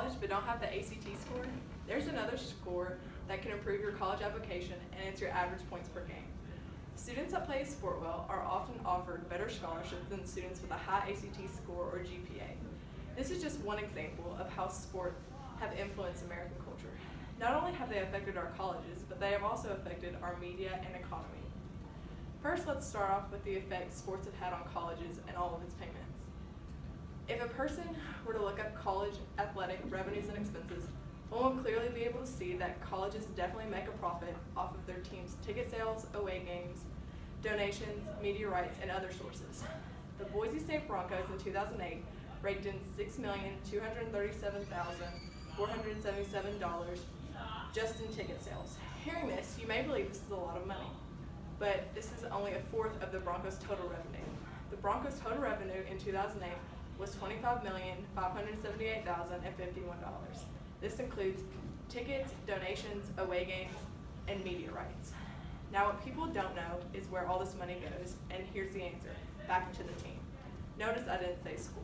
college but don't have the ACT score? There's another score that can improve your college application, and it's your average points per game. Students that play sport well are often offered better scholarships than students with a high ACT score or GPA. This is just one example of how sports have influenced American culture. Not only have they affected our colleges, but they have also affected our media and economy. First, let's start off with the effect sports have had on colleges and all of its payments. If a person were to look up college athletic revenues and expenses, one will clearly be able to see that colleges definitely make a profit off of their team's ticket sales, away games, donations, media rights, and other sources. The Boise State Broncos in 2008 raked in $6,237,477 just in ticket sales. Hearing this, you may believe this is a lot of money, but this is only a fourth of the Broncos' total revenue. The Broncos' total revenue in 2008 was $25,578,051. This includes tickets, donations, away games, and media rights. Now, what people don't know is where all this money goes, and here's the answer: back into the team. Notice I didn't say school.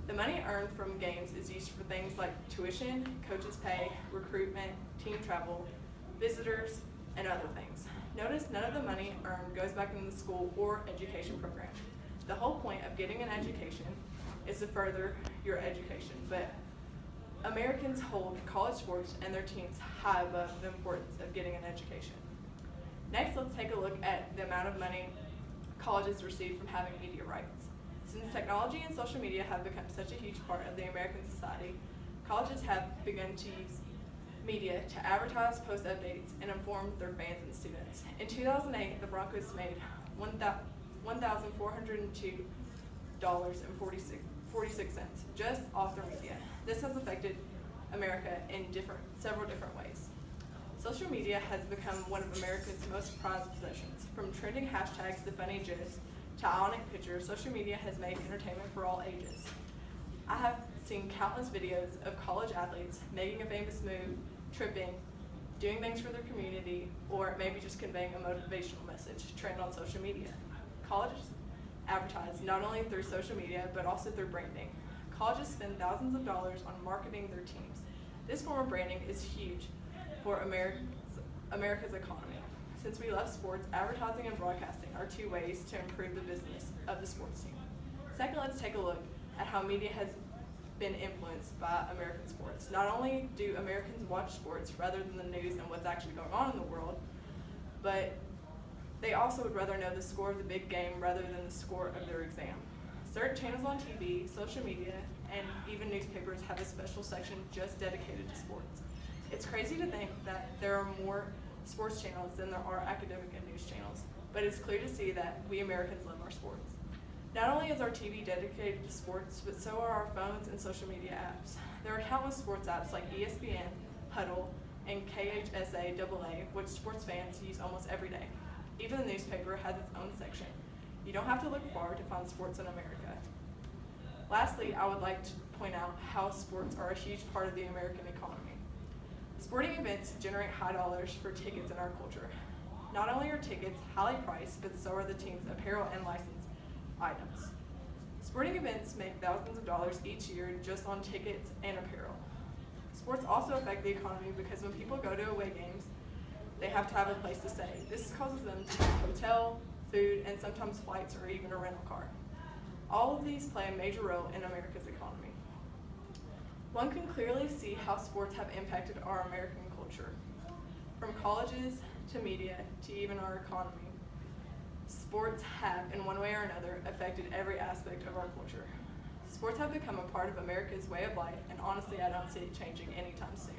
The money earned from games is used for things like tuition, coaches' pay, recruitment, team travel, visitors, and other things. Notice none of the money earned goes back into the school or education program. The whole point of getting an education is to further your education, but Americans hold college sports and their teams high above the importance of getting an education. Next, let's take a look at the amount of money colleges receive from having media rights. Since technology and social media have become such a huge part of the American society, colleges have begun to use media to advertise, post updates, and inform their fans and students. In 2008, the Broncos made $1,402.46 just off their media. This has affected America in several different ways. Social media has become one of America's most prized possessions. From trending hashtags to funny gifs to iconic pictures, social media has made entertainment for all ages. I have seen countless videos of college athletes making a famous move, tripping, doing things for their community, or maybe just conveying a motivational message trend on social media. Colleges advertise not only through social media, but also through branding. Colleges spend thousands of dollars on marketing their teams. This form of branding is huge for America's economy. Since we love sports, advertising and broadcasting are two ways to improve the business of the sports team. Second, let's take a look at how media has been influenced by American sports. Not only do Americans watch sports rather than the news and what's actually going on in the world, but they also would rather know the score of the big game rather than the score of their exam. Certain channels on TV, social media, and even newspapers have a special section just dedicated to sports. It's crazy to think that there are more sports channels than there are academic and news channels, but it's clear to see that we Americans love our sports. Not only is our TV dedicated to sports, but so are our phones and social media apps. There are countless sports apps like ESPN, Huddle, and KHSAAA, which sports fans use almost every day. Even the newspaper has its own section. You don't have to look far to find sports in America. Lastly, I would like to point out how sports are a huge part of the American economy. Sporting events generate high dollars for tickets in our culture. Not only are tickets highly priced, but so are the team's apparel and license items. Sporting events make thousands of dollars each year just on tickets and apparel. Sports also affect the economy because when people go to away games, they have to have a place to stay. This causes them to need a hotel, food, and sometimes flights or even a rental car. All of these play a major role in America's economy. One can clearly see how sports have impacted our American culture. From colleges to media to even our economy, sports have, in one way or another, affected every aspect of our culture. Sports have become a part of America's way of life, and honestly, I don't see it changing anytime soon.